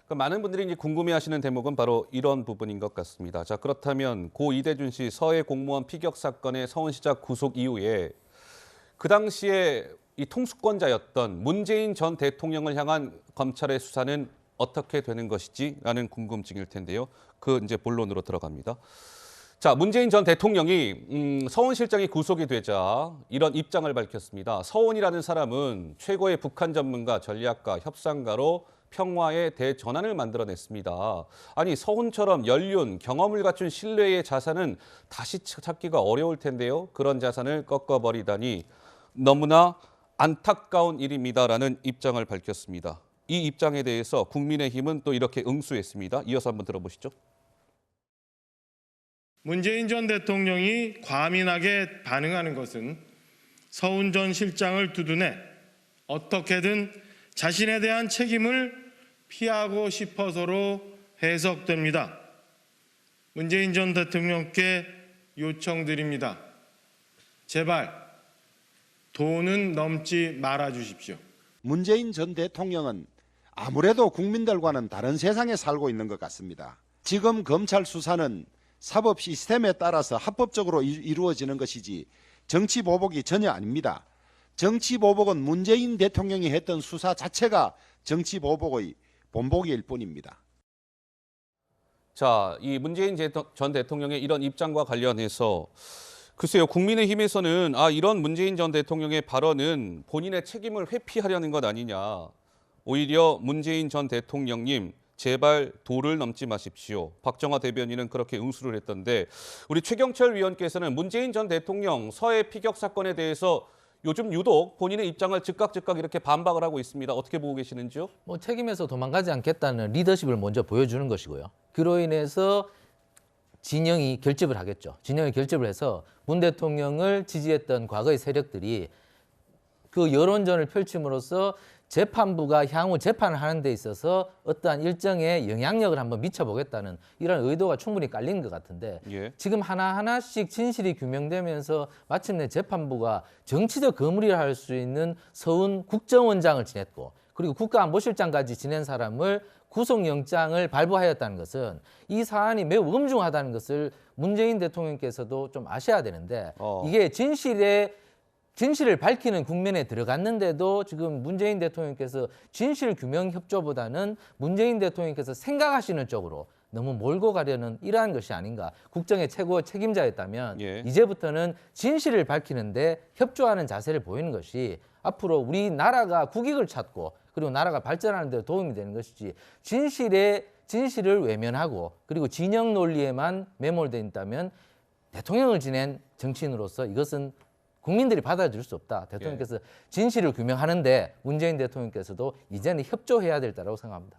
많은 분들이 이제 궁금해하시는 대목은 바로 이런 부분인 것 같습니다. 자, 그렇다면 고 이대준 씨 서해 공무원 피격 사건의 서울시장 구속 이후에 그 당시에 이 통수권자였던 문재인 전 대통령을 향한 검찰의 수사는 어떻게 되는 것이지라는 궁금증일 텐데요. 그 이제 본론으로 들어갑니다. 자, 문재인 전 대통령이 서훈실장이 구속이 되자 이런 입장을 밝혔습니다. 서훈이라는 사람은 최고의 북한 전문가, 전략가, 협상가로 평화의 대전환을 만들어냈습니다. 아니, 서훈처럼 연륜, 경험을 갖춘 신뢰의 자산은 다시 찾기가 어려울 텐데요. 그런 자산을 꺾어버리다니 너무나 안타까운 일입니다라는 입장을 밝혔습니다. 이 입장에 대해서 국민의힘은 또 이렇게 응수했습니다. 이어서 한번 들어보시죠. 문재인 전 대통령이 과민하게 반응하는 것은 서훈 전 실장을 두둔해 어떻게든 자신에 대한 책임을 피하고 싶어서로 해석됩니다. 문재인 전 대통령께 요청드립니다. 제발 도는 넘지 말아 주십시오. 문재인 전 대통령은 아무래도 국민들과는 다른 세상에 살고 있는 것 같습니다. 지금 검찰 수사는 사법 시스템에 따라서 합법적으로 이루어지는 것이지 정치 보복이 전혀 아닙니다. 정치 보복은 문재인 대통령이 했던 수사 자체가 정치 보복의 본보기일 뿐입니다. 자, 이 문재인 전 대통령의 이런 입장과 관련해서 글쎄요, 국민의힘에서는 이런 문재인 전 대통령의 발언은 본인의 책임을 회피하려는 것 아니냐. 오히려 문재인 전 대통령님 제발 도를 넘지 마십시오. 박정화 대변인은 그렇게 응수를 했던데 우리 최경철 위원께서는 문재인 전 대통령 서해 피격 사건에 대해서 요즘 유독 본인의 입장을 즉각 이렇게 반박을 하고 있습니다. 어떻게 보고 계시는지요? 책임에서 도망가지 않겠다는 리더십을 먼저 보여주는 것이고요. 그로 인해서 진영이 결집을 하겠죠. 진영이 결집을 해서 문 대통령을 지지했던 과거의 세력들이 그 여론전을 펼침으로써 재판부가 향후 재판을 하는 데 있어서 어떠한 일정의 영향력을 한번 미쳐보겠다는 이런 의도가 충분히 깔린 것 같은데 지금 하나하나씩 진실이 규명되면서 마침내 재판부가 정치적 거물이라 할 수 있는 서훈 국정원장을 지냈고 그리고 국가안보실장까지 지낸 사람을 구속영장을 발부하였다는 것은 이 사안이 매우 엄중하다는 것을 문재인 대통령께서도 좀 아셔야 되는데 이게 진실을 밝히는 국면에 들어갔는데도 지금 문재인 대통령께서 진실 규명 협조보다는 문재인 대통령께서 생각하시는 쪽으로 너무 몰고 가려는 이러한 것이 아닌가. 국정의 최고 책임자였다면 이제부터는 진실을 밝히는데 협조하는 자세를 보이는 것이 앞으로 우리나라가 국익을 찾고 그리고 나라가 발전하는 데 도움이 되는 것이지 진실을 외면하고 그리고 진영 논리에만 매몰되어 있다면 대통령을 지낸 정치인으로서 이것은 국민들이 받아들일 수 없다. 대통령께서 진실을 규명하는데 문재인 대통령께서도 이제는 협조해야 될 때라고 생각합니다.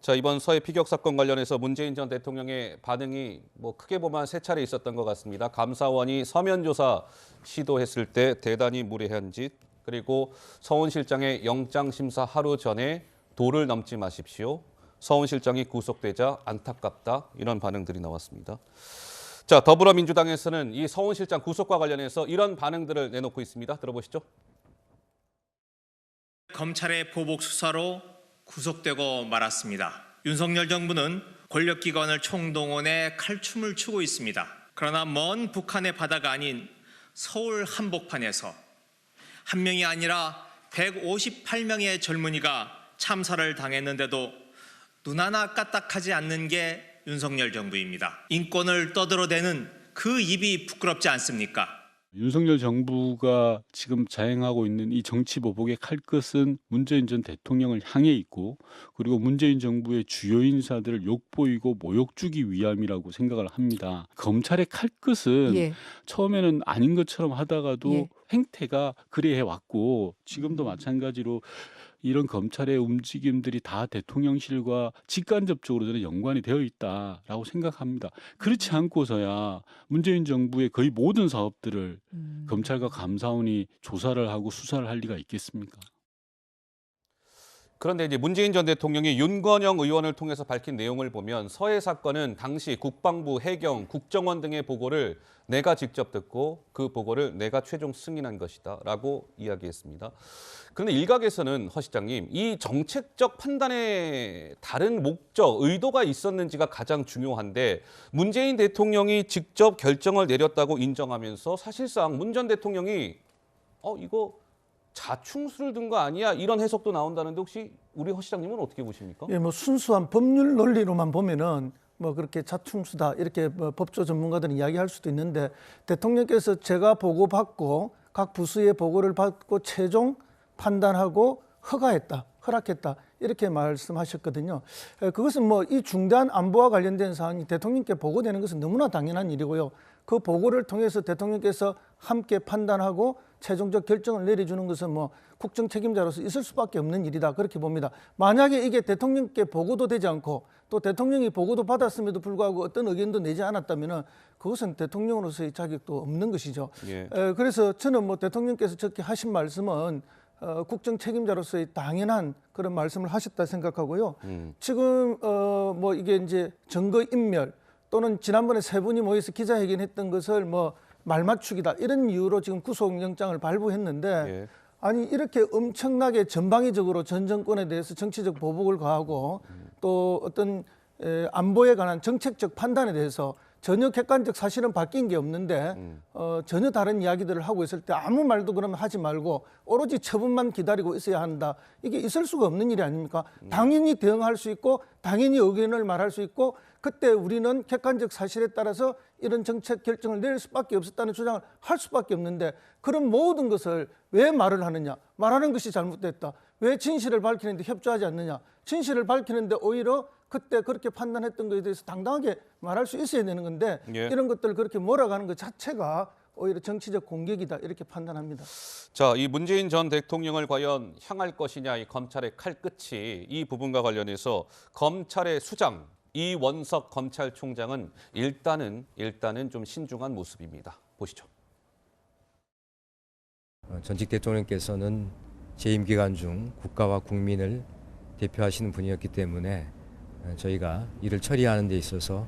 자, 이번 서해 피격 사건 관련해서 문재인 전 대통령의 반응이 크게 보면 세 차례 있었던 것 같습니다. 감사원이 서면 조사 시도했을 때 대단히 무례한 짓, 그리고 서훈 실장의 영장 심사 하루 전에 도를 넘지 마십시오. 서훈 실장이 구속되자 안타깝다. 이런 반응들이 나왔습니다. 자, 더불어민주당에서는 이 서훈 실장 구속과 관련해서 이런 반응들을 내놓고 있습니다. 들어보시죠. 검찰의 보복 수사로 구속되고 말았습니다. 윤석열 정부는 권력기관을 총동원해 칼춤을 추고 있습니다. 그러나 먼 북한의 바다가 아닌 서울 한복판에서 한 명이 아니라 158명의 젊은이가 참사를 당했는데도 눈 하나 까딱하지 않는 게 윤석열 정부입니다. 인권을 떠들어대는 그 입이 부끄럽지 않습니까? 윤석열 정부가 지금 자행하고 있는 이 정치 보복의 칼끝은 문재인 전 대통령을 향해 있고 그리고 문재인 정부의 주요 인사들을 욕보이고 모욕 주기 위함이라고 생각을 합니다. 검찰의 칼끝은 처음에는 아닌 것처럼 하다가도 행태가 그래 왔고 지금도 마찬가지로 이런 검찰의 움직임들이 다 대통령실과 직간접적으로 저는 연관이 되어 있다라고 생각합니다. 그렇지 않고서야 문재인 정부의 거의 모든 사업들을 검찰과 감사원이 조사를 하고 수사를 할 리가 있겠습니까? 그런데 이제 문재인 전 대통령이 윤건영 의원을 통해서 밝힌 내용을 보면 서해 사건은 당시 국방부, 해경, 국정원 등의 보고를 내가 직접 듣고 그 보고를 내가 최종 승인한 것이다라고 이야기했습니다. 그런데 일각에서는 허 시장님, 이 정책적 판단에 다른 목적, 의도가 있었는지가 가장 중요한데 문재인 대통령이 직접 결정을 내렸다고 인정하면서 사실상 문 전 대통령이 이거 자충수를 둔 거 아니야? 이런 해석도 나온다는데 혹시 우리 허 시장님은 어떻게 보십니까? 예, 뭐 순수한 법률 논리로만 보면은 뭐 그렇게 자충수다 이렇게 뭐 법조 전문가들은 이야기할 수도 있는데 대통령께서 제가 보고받고 각 부서의 보고를 받고 최종 판단하고 허락했다 이렇게 말씀하셨거든요. 그것은 뭐 이 중대한 안보와 관련된 사항이 대통령께 보고되는 것은 너무나 당연한 일이고요. 그 보고를 통해서 대통령께서 함께 판단하고 최종적 결정을 내려주는 것은 뭐 국정 책임자로서 있을 수밖에 없는 일이다 그렇게 봅니다. 만약에 이게 대통령께 보고도 되지 않고 또 대통령이 보고도 받았음에도 불구하고 어떤 의견도 내지 않았다면은 그것은 대통령으로서의 자격도 없는 것이죠. 예. 그래서 저는 뭐 대통령께서 저렇게 하신 말씀은 국정 책임자로서의 당연한 그런 말씀을 하셨다 생각하고요. 지금 뭐 이게 이제 증거 인멸 또는 지난번에 세 분이 모여서 기자회견했던 것을 뭐 말맞추기다 이런 이유로 지금 구속영장을 발부했는데 예. 아니 이렇게 엄청나게 전방위적으로 전 정권에 대해서 정치적 보복을 가하고 또 어떤 안보에 관한 정책적 판단에 대해서 전혀 객관적 사실은 바뀐 게 없는데 전혀 다른 이야기들을 하고 있을 때 아무 말도 그러면 하지 말고 오로지 처분만 기다리고 있어야 한다. 이게 있을 수가 없는 일이 아닙니까? 당연히 대응할 수 있고 당연히 의견을 말할 수 있고 그때 우리는 객관적 사실에 따라서 이런 정책 결정을 내릴 수밖에 없었다는 주장을 할 수밖에 없는데 그런 모든 것을 왜 말을 하느냐? 말하는 것이 잘못됐다. 왜 진실을 밝히는데 협조하지 않느냐? 진실을 밝히는데 오히려 그때 그렇게 판단했던 것에 대해서 당당하게 말할 수 있어야 되는 건데 예. 이런 것들을 그렇게 몰아가는 것 자체가 오히려 정치적 공격이다 이렇게 판단합니다. 자, 이 문재인 전 대통령을 과연 향할 것이냐, 이 검찰의 칼끝이 이 부분과 관련해서 검찰의 수장 이원석 검찰총장은 일단은 좀 신중한 모습입니다. 보시죠. 전직 대통령께서는 재임 기간 중 국가와 국민을 대표하시는 분이었기 때문에 저희가 이를 처리하는 데 있어서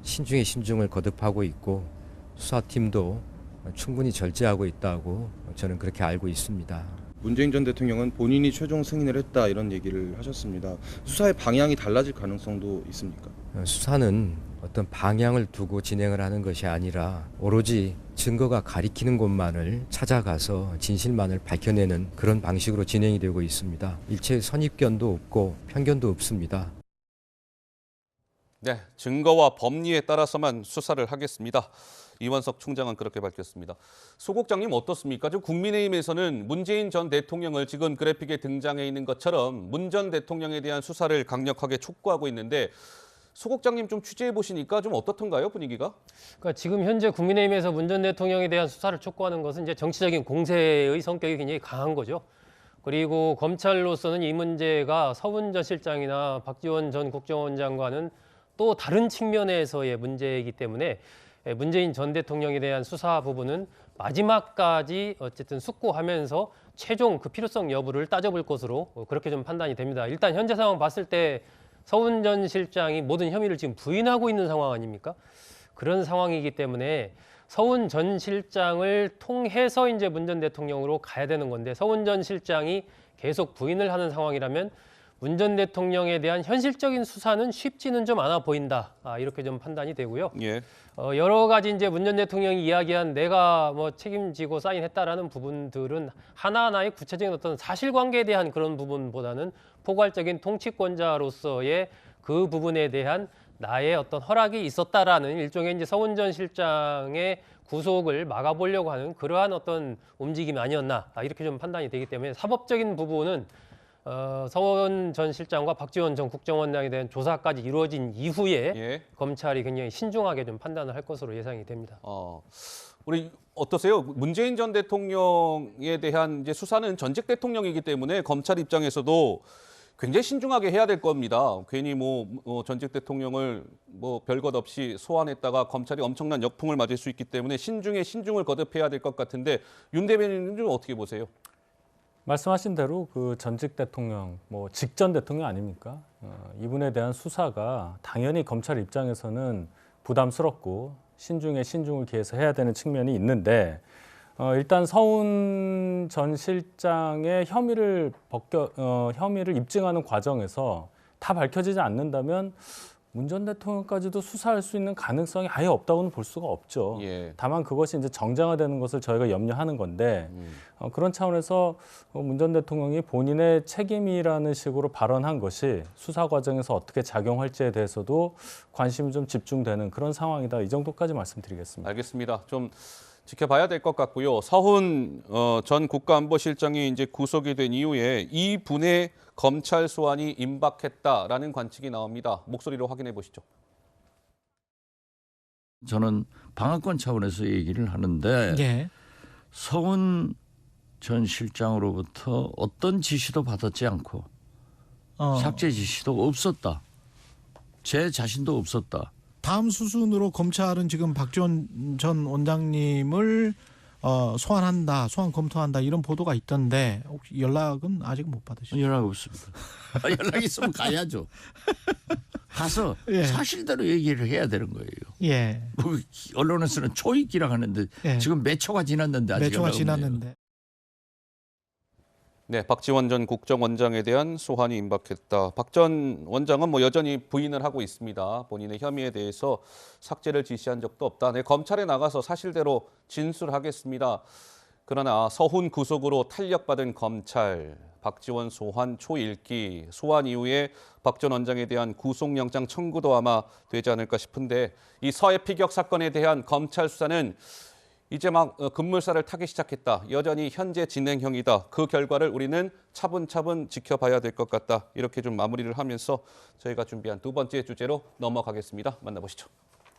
신중에 신중을 거듭하고 있고 수사팀도 충분히 절제하고 있다고 저는 그렇게 알고 있습니다. 문재인 전 대통령은 본인이 최종 승인을 했다 이런 얘기를 하셨습니다. 수사의 방향이 달라질 가능성도 있습니까? 수사는 어떤 방향을 두고 진행을 하는 것이 아니라 오로지 증거가 가리키는 곳만을 찾아가서 진실만을 밝혀내는 그런 방식으로 진행이 되고 있습니다. 일체 선입견도 없고 편견도 없습니다. 네, 증거와 법리에 따라서만 수사를 하겠습니다. 이원석 총장은 그렇게 밝혔습니다. 소국장님 어떻습니까? 지금 국민의힘에서는 문재인 전 대통령을 지금 그래픽에 등장해 있는 것처럼 문 전 대통령에 대한 수사를 강력하게 촉구하고 있는데 소국장님 좀 취재해 보시니까 좀 어떻던가요, 분위기가? 그러니까 지금 현재 국민의힘에서 문 전 대통령에 대한 수사를 촉구하는 것은 이제 정치적인 공세의 성격이 굉장히 강한 거죠. 그리고 검찰로서는 이 문제가 서훈 전 실장이나 박지원 전 국정원장과는 또 다른 측면에서의 문제이기 때문에 문재인 전 대통령에 대한 수사 부분은 마지막까지 어쨌든 숙고하면서 최종 그 필요성 여부를 따져볼 것으로 그렇게 좀 판단이 됩니다. 일단 현재 상황 봤을 때 서훈 전 실장이 모든 혐의를 지금 부인하고 있는 상황 아닙니까? 그런 상황이기 때문에 서훈 전 실장을 통해서 이제 문 전 대통령으로 가야 되는 건데 서훈 전 실장이 계속 부인을 하는 상황이라면 문 전 대통령에 대한 현실적인 수사는 쉽지는 좀 않아 보인다. 이렇게 좀 판단이 되고요. 예. 여러 가지 이제 문 전 대통령이 이야기한 내가 뭐 책임지고 사인했다라는 부분들은 하나하나의 구체적인 어떤 사실관계에 대한 그런 부분보다는 포괄적인 통치권자로서의 그 부분에 대한 나의 어떤 허락이 있었다라는 일종의 이제 서훈 전 실장의 구속을 막아보려고 하는 그러한 어떤 움직임이 아니었나 이렇게 좀 판단이 되기 때문에 사법적인 부분은 서훈 전 실장과 박지원 전 국정원장에 대한 조사까지 이루어진 이후에 예. 검찰이 굉장히 신중하게 좀 판단을 할 것으로 예상이 됩니다. 우리 어떠세요? 문재인 전 대통령에 대한 이제 수사는 전직 대통령이기 때문에 검찰 입장에서도 굉장히 신중하게 해야 될 겁니다. 괜히 전직 대통령을 별것 없이 소환했다가 검찰이 엄청난 역풍을 맞을 수 있기 때문에 신중에 신중을 거듭해야 될 것 같은데 윤 대변인은 좀 어떻게 보세요? 말씀하신 대로 그 전직 대통령, 뭐 직전 대통령 아닙니까? 이분에 대한 수사가 당연히 검찰 입장에서는 부담스럽고 신중에 신중을 기해서 해야 되는 측면이 있는데 일단 서훈 전 실장의 혐의를 입증하는 과정에서 다 밝혀지지 않는다면 문 전 대통령까지도 수사할 수 있는 가능성이 아예 없다고는 볼 수가 없죠. 예. 다만 그것이 이제 정당화되는 것을 저희가 염려하는 건데 그런 차원에서 문 전 대통령이 본인의 책임이라는 식으로 발언한 것이 수사 과정에서 어떻게 작용할지에 대해서도 관심이 좀 집중되는 그런 상황이다. 이 정도까지 말씀드리겠습니다. 알겠습니다. 좀 지켜봐야 될 것 같고요. 서훈 전 국가안보실장이 이제 구속이 된 이후에 이분의 검찰 소환이 임박했다라는 관측이 나옵니다. 목소리로 확인해 보시죠. 저는 방어권 차원에서 얘기를 하는데 예. 서훈 전 실장으로부터 어떤 지시도 받았지 않고 삭제 지시도 없었다. 제 자신도 없었다. 다음 수순으로 검찰은 지금 박지원 전 원장님을 소환한다, 소환 검토한다 이런 보도가 있던데 혹시 연락은 아직 못 받으셨어요? 연락 없습니다. 연락 있으면 가야죠. 가서 예. 사실대로 얘기를 해야 되는 거예요. 예. 뭐 언론에서는 초입기라 하는데 예. 지금 몇 초가 지났는데 아직 몇 초가 연락 없네요. 지났는데. 네, 박지원 전 국정원장에 대한 소환이 임박했다. 박 전 원장은 뭐 여전히 부인을 하고 있습니다. 본인의 혐의에 대해서 삭제를 지시한 적도 없다. 네, 검찰에 나가서 사실대로 진술하겠습니다. 그러나 서훈 구속으로 탄력받은 검찰, 박지원 소환 초읽기, 소환 이후에 박 전 원장에 대한 구속영장 청구도 아마 되지 않을까 싶은데 이 서해 피격 사건에 대한 검찰 수사는 이제 막 급물살을 타기 시작했다. 여전히 현재 진행형이다. 그 결과를 우리는 차분차분 지켜봐야 될 것 같다. 이렇게 좀 마무리를 하면서 저희가 준비한 두 번째 주제로 넘어가겠습니다. 만나보시죠.